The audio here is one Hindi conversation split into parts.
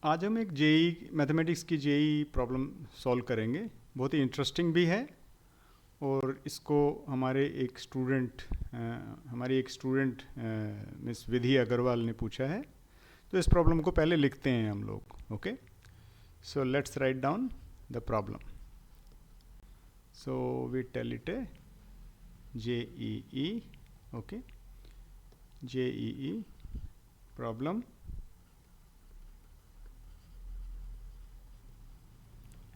आज हम एक जेई मैथमेटिक्स की जेई प्रॉब्लम सॉल्व करेंगे। बहुत ही इंटरेस्टिंग भी है और इसको हमारी एक स्टूडेंट मिस विधि अग्रवाल ने पूछा है। तो इस प्रॉब्लम को पहले लिखते हैं हम लोग। Okay, so let's write down the problem. So we tell it a JEE. Okay, JEE problem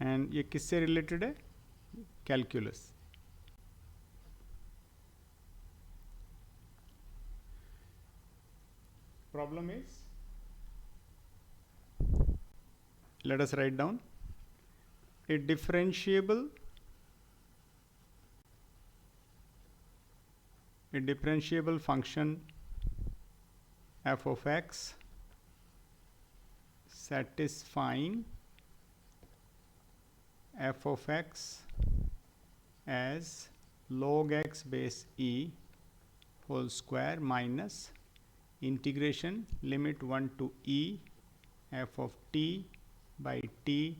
and ये किससे रिलेटेड है? Calculus. Problem is, let us write down a differentiable function f of x satisfying f of x as log x base e whole square minus integration limit 1 to e f of t by t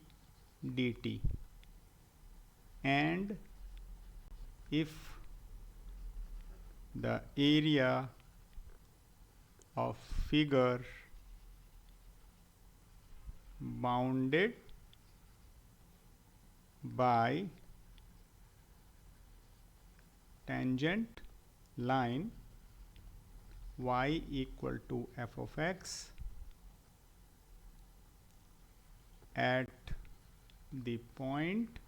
dt, and if the area of figure bounded by tangent line y equal to f of x at the point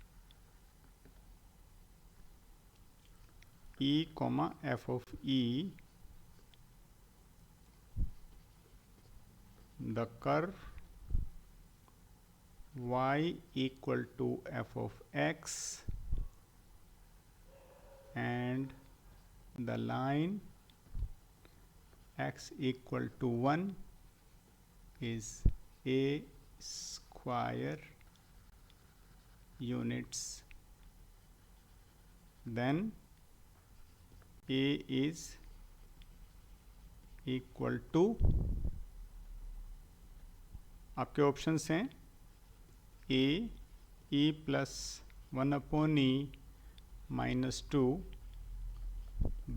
e comma f of e, the curve y equal to f of x and the line x equal to 1 is a square units, then a is equal to, आपके ऑप्शंस हैं a e plus 1 upon e minus 2,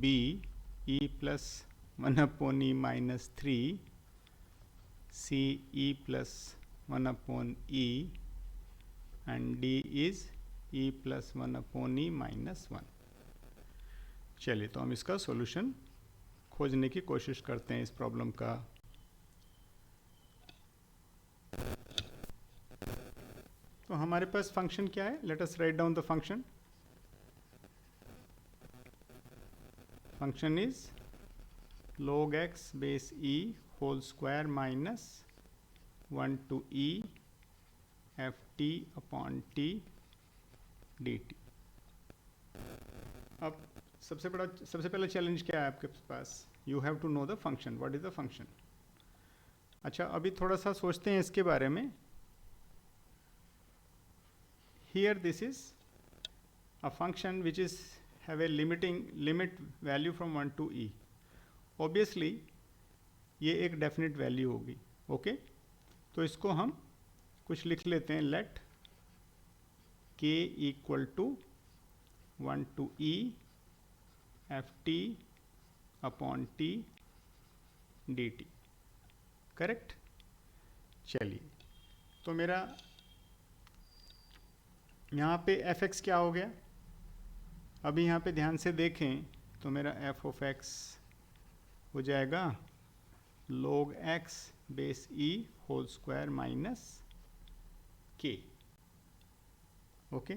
b e plus 1 upon e minus 3, c e plus 1 upon e, and d is e plus 1 upon e minus 1। चलिए, तो हम इसका सॉल्यूशन खोजने की कोशिश करते हैं इस प्रॉब्लम का। तो हमारे पास फंक्शन क्या है? Let us right down the function. Function is log x base e whole square minus 1 to e f t upon t dt। अब सबसे पहला चैलेंज क्या है आपके पास? You have to know the function. What is the function? अच्छा, अभी थोड़ा सा सोचते हैं इसके बारे में। Here this is a function which is have a limit value from 1 to e। Obviously ये एक डेफिनेट वैल्यू होगी। ओके, तो इसको हम कुछ लिख लेते हैं। Let k equal to 1 to e f t upon t d t. Correct. चलिए, तो मेरा यहाँ पे एफ एक्स क्या हो गया? अभी यहाँ पे ध्यान से देखें तो मेरा एफ ऑफ एक्स हो जाएगा log x base e whole square minus k। Okay,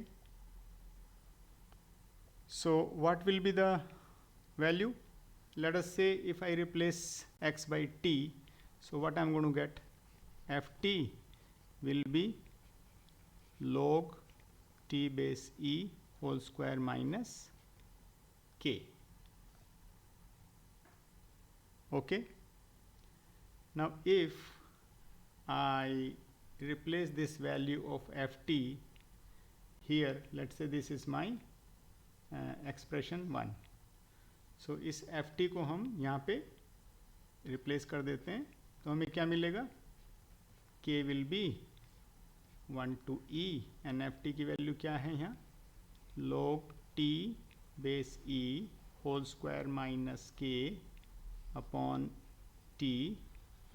so what will be the value? Let us say if I replace x by t, so what I'm going to get? ft will be log t base e whole square minus k। Okay, now if I replace this value of ft here, let's say this is my expression 1, so इस ft को हम यहाँ पे रिप्लेस कर देते हैं, तो हमें क्या मिलेगा? k will be 1 to e and f t की वैल्यू क्या है यहाँ, log t base e whole square minus k upon t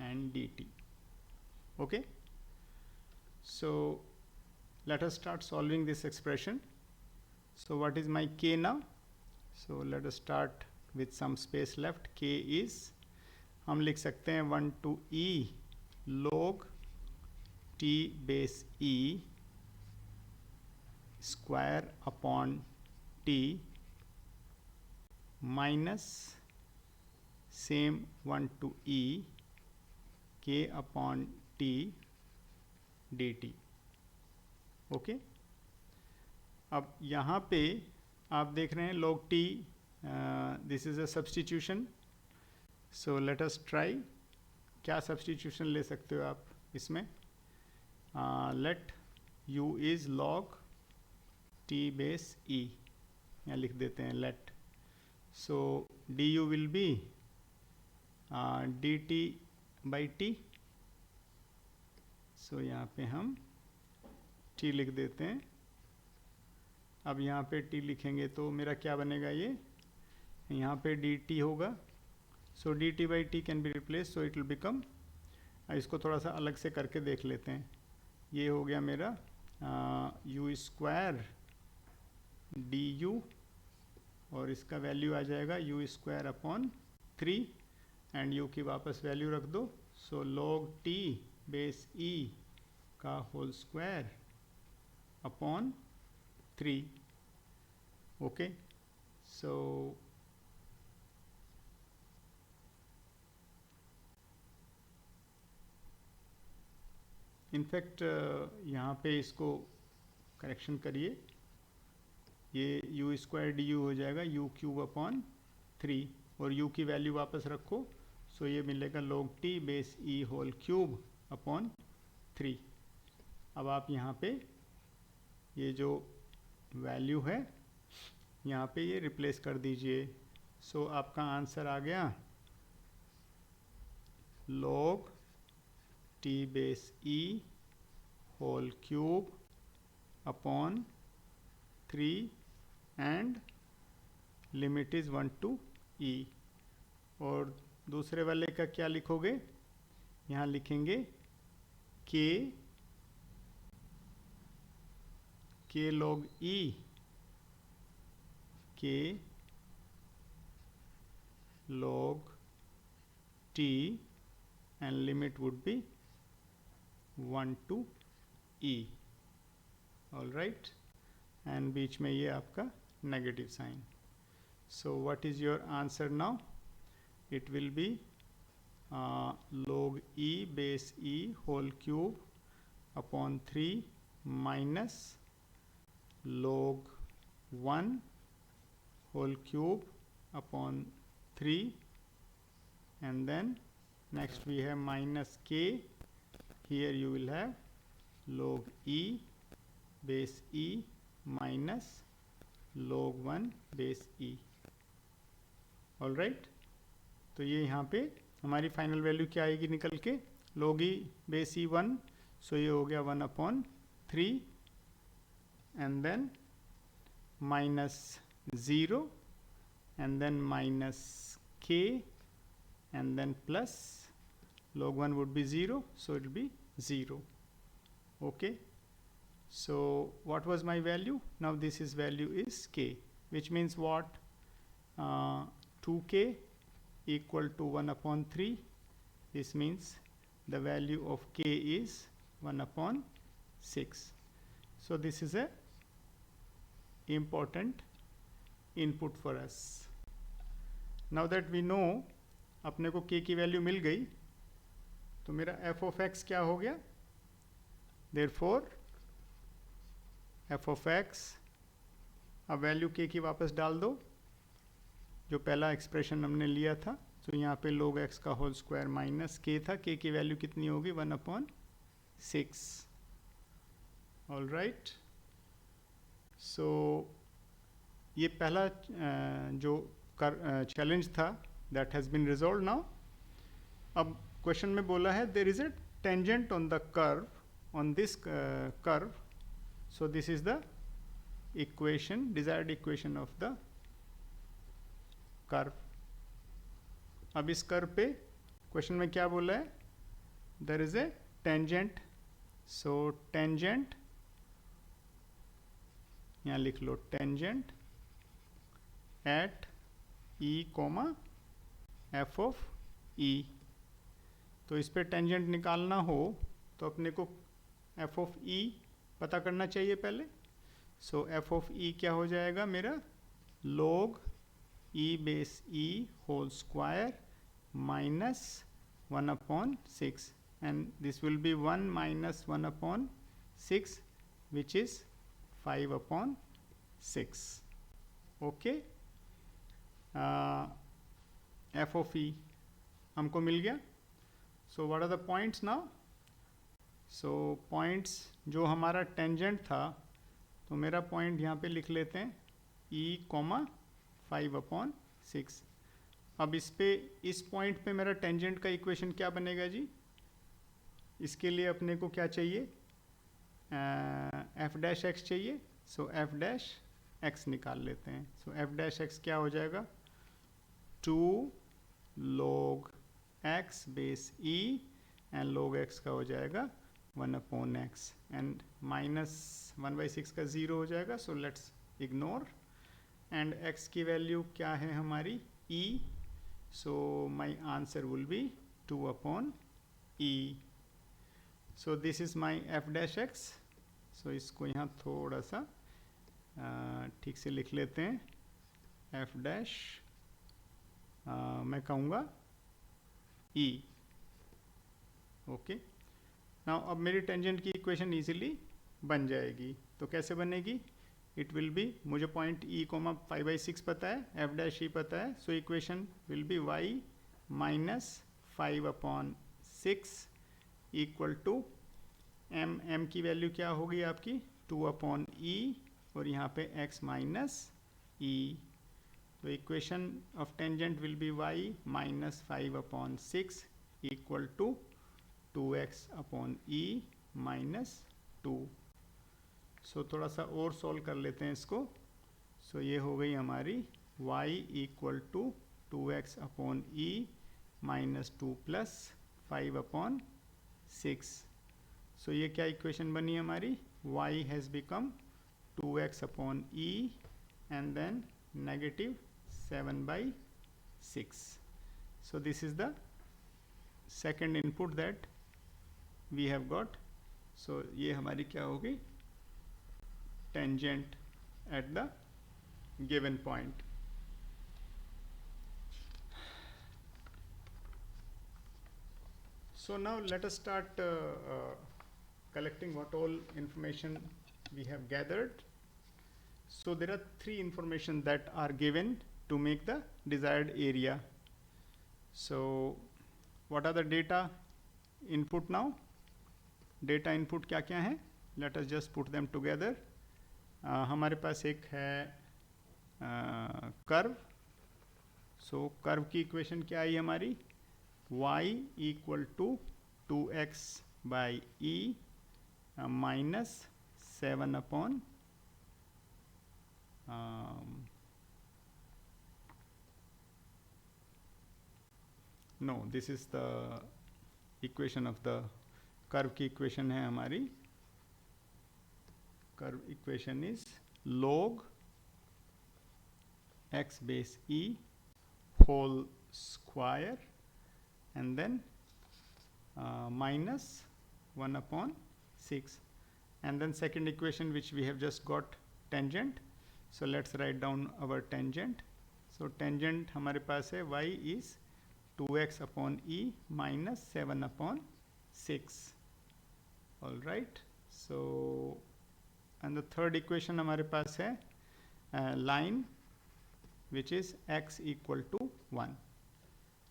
and dt. Okay, so let us start solving this expression. So what is my k now? So let us start with some space left. K is, हम लिख सकते हैं 1 to e log t base e square upon t minus same 1 to e k upon t dt. Okay, अब यहाँ पे आप देख रहे हैं log t, this is a substitution. So let us try. क्या सब्सटीट्यूशन ले सकते हो आप इसमें? Let u is log t base e, यहाँ लिख देते हैं let. So du will be dt by t. So यहाँ पे हम t लिख देते हैं. अब यहाँ पे t लिखेंगे तो मेरा क्या बनेगा, ये यहाँ पे dt होगा. सो dt by T can be replace, so it will become, इसको थोड़ा सा अलग से करके देख लेते हैं. ये हो गया मेरा u स्क्वायर du और इसका वैल्यू आ जाएगा u square upon 3 and u की वापस वैल्यू रख दो. So log t base e का whole square upon 3. Okay, so in fact यहाँ पे इसको करेक्शन करिए, ये u स्क्वायर डी यू हो जाएगा u क्यूब अपॉन 3 और u की वैल्यू वापस रखो. सो ये मिलेगा log t base e whole cube upon 3. अब आप यहाँ पे ये जो वैल्यू है यहाँ पे ये रिप्लेस कर दीजिए. सो आपका आंसर आ गया log t base e whole cube upon 3 and limit is 1 to e. और दूसरे वाले का क्या लिखोगे, यहाँ लिखेंगे k log e, k log t and limit would be 1 to e. all right, and बीच में ये आपका negative sign. so what is your answer now? it will be log e base e whole cube upon 3 minus log 1 whole cube upon 3 and then next we have minus k. Here you will have log e base e minus log 1 base e. all right, तो ये यहाँ पे हमारी फाइनल वैल्यू क्या आएगी निकल के, log e base e 1. So ये हो गया 1 upon 3 and then minus 0 and then minus k and then plus log 1 would be 0, so it will be 0. okay, so what was my value? Now this is value is k, which means what, 2k equal to 1 upon 3. this means the value of k is 1 upon 6. so this is a important input for us. now that we know अपने को k की वैल्यू मिल गई, तो मेरा f of x क्या हो गया, therefore f of x, अब वैल्यू k की वापस डाल दो जो पहला एक्सप्रेशन हमने लिया था. तो यहाँ पे log x का होल स्क्वायर माइनस k था, k की वैल्यू कितनी होगी 1 अपॉन 6. ऑल राइट, सो ये पहला जो चैलेंज था that has been resolve now. अब क्वेश्चन में बोला है there is a tangent on the curve, on this curve, so this is the equation, desired equation of the curve. अब इस कर्व पे क्वेश्चन में क्या बोला है, there is a tangent, so tangent यहाँ लिख लो, tangent at e comma f of e. तो इस पे टेंजेंट निकालना हो तो अपने को एफ ऑफ ई पता करना चाहिए पहले। सो एफ ऑफ ई क्या हो जाएगा मेरा, log e base E whole square minus 1 upon 6, and this will be 1 minus 1 upon 6, which is 5 upon 6. Okay, f of e हमको मिल गया। So what are the points now? So points जो हमारा टेंजेंट था, तो मेरा पॉइंट यहाँ पे लिख लेते हैं e, 5 upon 6। अब इस पॉइंट पे मेरा टेंजेंट का इक्वेशन क्या बनेगा जी, इसके लिए अपने को क्या चाहिए, एफ डैश एक्स चाहिए। सो एफ डैश एक्स निकाल लेते हैं। सो एफ डैश एक्स क्या हो जाएगा, 2 log x base e, and log x का हो जाएगा 1 upon x, एंड माइनस 1/6 का 0 हो जाएगा। So let's ignore, and x की वैल्यू क्या है हमारी, e, so my answer will be 2 upon e. So this is my f dash x. So इसको यहाँ थोड़ा सा ठीक से लिख लेते हैं, f dash मैं कहूँगा e. ओके, नाउ अब मेरी टेंजेंट की इक्वेशन इजीली बन जाएगी। तो कैसे बनेगी, इट विल बी, मुझे पॉइंट ई कोमा 5/6 पता है, एफ डैश ई पता है। So equation will be y minus 5 upon 6 equal to m की वैल्यू क्या होगी आपकी 2 अपॉन ई, और यहाँ पे x माइनस ई। तो equation of tangent will be y minus 5 upon 6 equal to 2x upon E minus 2। So थोड़ा सा और सॉल्व कर लेते हैं इसको। सो ये हो गई हमारी y equal to 2x upon E minus 2 plus 5 upon 6। So ये क्या इक्वेशन बनी हमारी, y has become 2x upon e and then negative 7/6। So this is the second input that we have got. So ये हमारी क्या होगी, tangent at the given point. So now let us start collecting what all information we have gathered. So there are 3 information that are given to make the desired area. So what are the data input now? Data input क्या क्या है, let us just put them together. हमारे पास एक है कर्व। सो कर्व की इक्वेशन क्या आई हमारी, y equal to 2x by E minus 7 upon no, this is the equation of the curve की इक्वेशन है हमारी। curve equation is log x base e whole square and then minus 1 upon 6, and then second equation which we have just got, tangent. So let's write down our tangent. So tangent हमारे पास है y is 2x upon e minus 7 upon 6. All right, so and the third equation हमारे पास है line which is x equal to 1.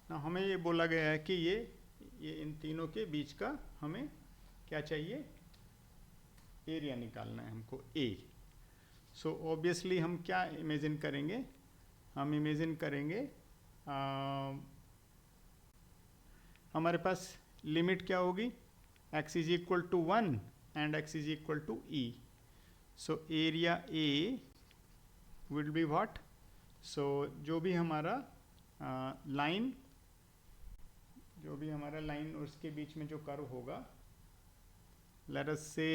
ना हमें ये बोला गया है कि ये इन तीनों के बीच का हमें क्या चाहिए, एरिया निकालना है हमको A. सो ऑब्वियसली हम क्या इमेजिन करेंगे, हम इमेजिन करेंगे हमारे पास लिमिट क्या होगी, x is equal to 1 and x is equal to E. So area A will be what? So जो भी हमारा लाइन और उसके बीच में जो कर्व होगा, लेट अस से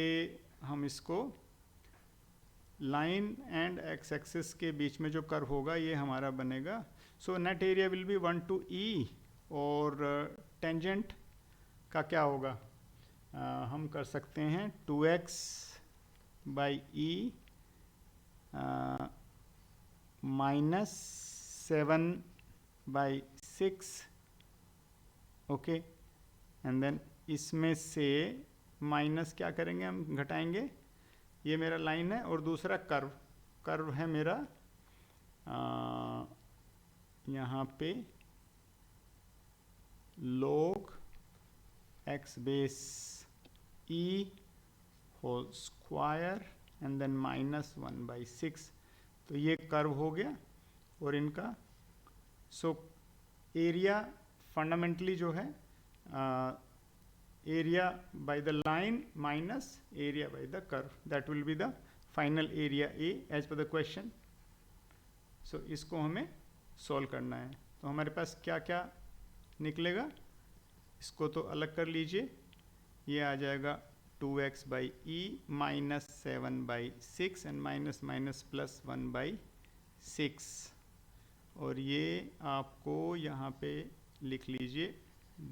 हम इसको लाइन एंड एक्स एक्सिस के बीच में जो कर्व होगा ये हमारा बनेगा. So net area will be 1 to E. और टेंजेंट का क्या होगा? हम कर सकते हैं 2x by E -7/6. Okay, and then इसमें से माइनस क्या करेंगे, हम घटाएंगे. ये मेरा लाइन है और दूसरा कर्व है मेरा यहाँ पे log x base e whole square and then -1/6. तो ये कर्व हो गया और इनका सो एरिया फंडामेंटली जो है area by the line minus area by the curve, that will be the final area A as per the question. So इसको हमें सॉल्व करना है. तो हमारे पास क्या क्या निकलेगा, इसको तो अलग कर लीजिए. ये आ जाएगा 2x by E -7/6 and minus plus 1/6. और ये आपको यहाँ पे लिख लीजिए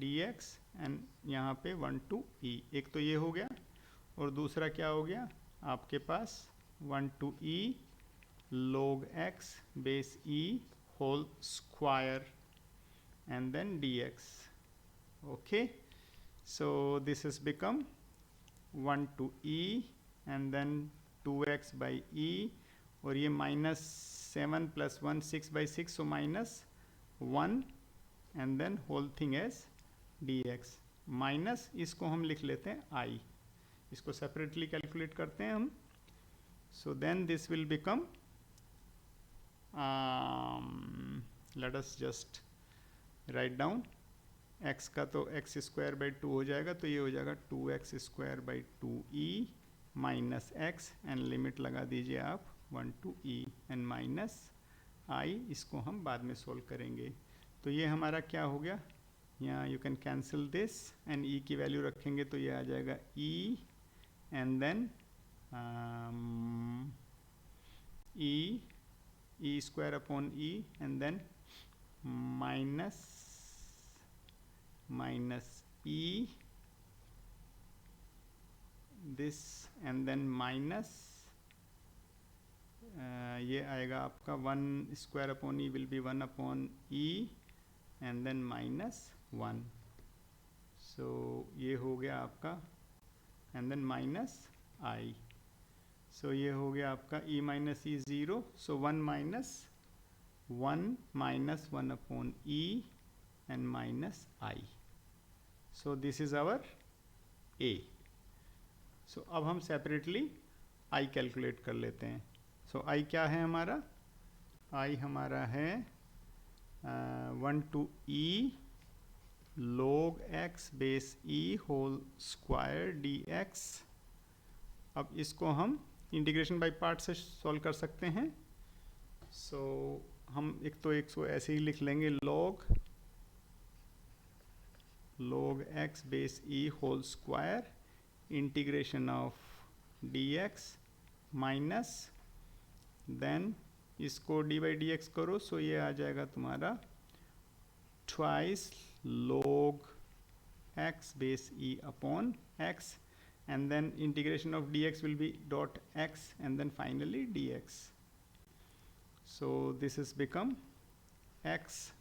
dx एंड यहाँ पे 1 to E. एक तो ये हो गया और दूसरा क्या हो गया आपके पास 1 to E log x base E whole square and then dx. Okay, so this is become 1 to E and then 2x by E और ये -7 + 1 6/6, so -1 and then whole thing as dx minus इसको हम लिख लेते हैं I. इसको सेपरेटली कैलकुलेट करते हैं हम. So then this will become let us just write down. x का तो x² (2) हो जाएगा, तो ये हो जाएगा 2x² (2e) minus x and limit लगा दीजिए आप 1 to E and minus I. इसको हम बाद में सोल्व करेंगे. तो ये हमारा क्या हो गया, यहाँ you can cancel this and E की वैल्यू रखेंगे तो ये आ जाएगा E and then E² upon E and then minus E this and then minus ये आएगा आपका 1² upon E will be 1 upon E and then -1. So ये हो गया आपका and then minus I. So ये हो गया आपका E - E 0. So 1 - 1 upon E and minus I. So this is our A. So अब हम सेपरेटली I कैलकुलेट कर लेते हैं. सो I क्या है हमारा, I हमारा है 1 to E log x base E whole square dx. अब इसको हम इंटीग्रेशन बाय पार्ट से सॉल्व कर सकते हैं. सो हम एक तो ऐसे ही लिख लेंगे log x base E whole square integration of dx minus then इसको d/dx करो. सो ये आ जाएगा तुम्हारा twice log x base E upon x and then integration of dx will be dot x and then finally dx. So this has become x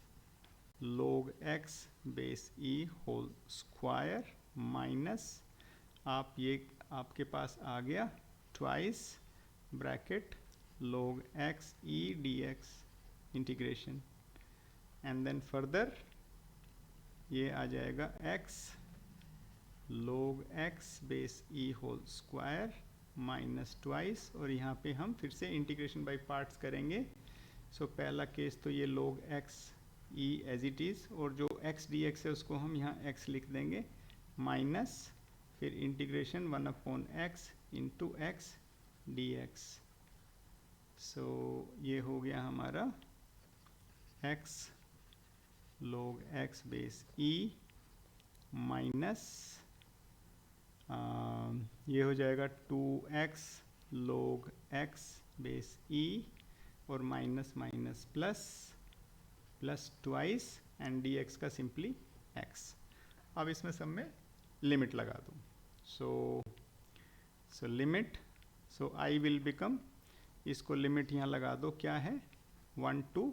log x base E whole square minus आप ये आपके पास आ गया twice bracket log x e dx integration and then further ये आ जाएगा x log x base e whole square minus twice और यहाँ पे हम फिर से इंटीग्रेशन बाय पार्ट्स करेंगे. सो पहला केस तो ये log x e as it is और जो x dx है उसको हम यहाँ x लिख देंगे माइनस फिर integration 1/x into x d x. So ये हो गया हमारा x log x base e minus ये हो जाएगा 2x log x base e और minus minus plus plus twice and d x का सिंपली x। अब इसमें सब में लिमिट लगा दूँ। So limit, so I will become, इसको लिमिट यहाँ लगा दो, क्या है 1 to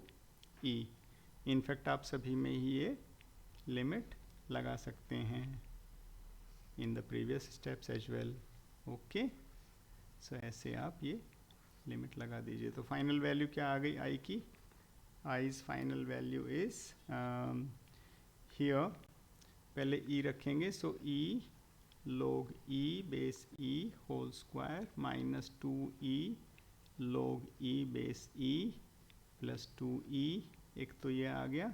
e। इनफैक्ट आप सभी में ही ये लिमिट लगा सकते हैं in the previous steps as well. Okay, so ऐसे आप ये लिमिट लगा दीजिए। तो फाइनल वैल्यू क्या आ गई आई की? I's final value is here, पहले e रखेंगे, so e log e base e whole square minus 2e log e base e plus 2e, एक तो ये आ गया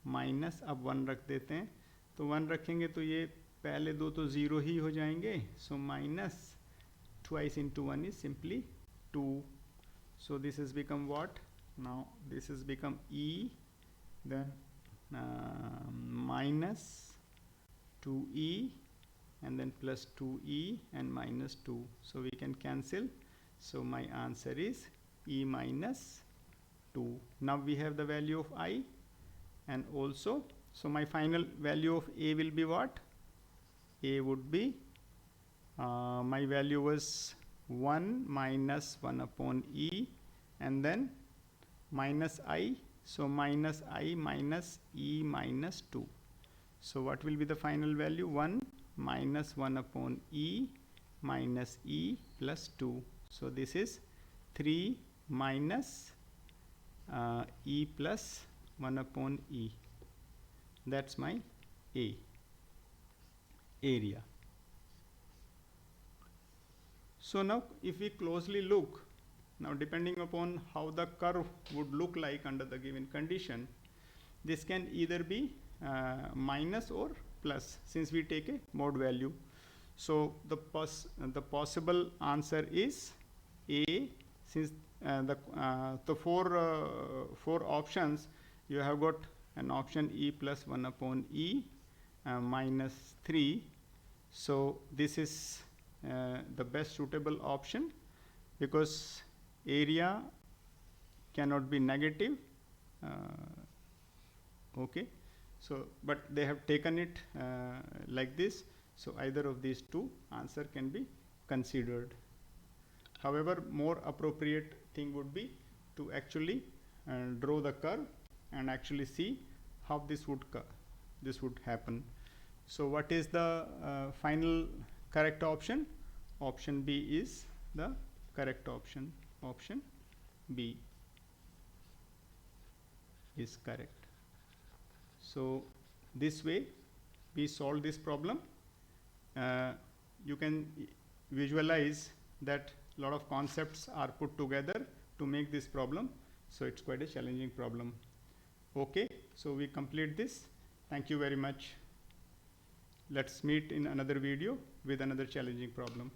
माइनस, अब 1 रख देते हैं, तो 1 रखेंगे तो ये पहले दो तो 0 ही हो जाएंगे। So minus twice into 1 is simply 2। So this is become what? Now this is become e, then minus 2e and then plus 2e and minus 2. So we can cancel. So my answer is e minus 2. Now we have the value of I, and also, so my final value of a will be what? A would be, my value was 1 minus 1 upon e and then minus I. So minus I minus e minus 2. So what will be the final value? 1 minus 1 upon e minus e plus 2. So this is 3 minus e plus 1 upon e. That's my A, area. So now if we closely look, now depending upon how the curve would look like under the given condition, this can either be minus or plus, since we take a mode value. So the possible answer is A, since the four options, you have got an option e plus 1 upon e minus 3. So this is the best suitable option, because area cannot be negative. Okay, so but they have taken it like this, so either of these two answer can be considered. However, more appropriate thing would be to actually draw the curve and actually see how this would happen. So what is the final correct option? Option B is the correct option. Option B is correct. So this way we solve this problem. You can visualize that a lot of concepts are put together to make this problem, so it's quite a challenging problem. Okay, so we complete this. Thank you very much. Let's meet in another video with another challenging problem.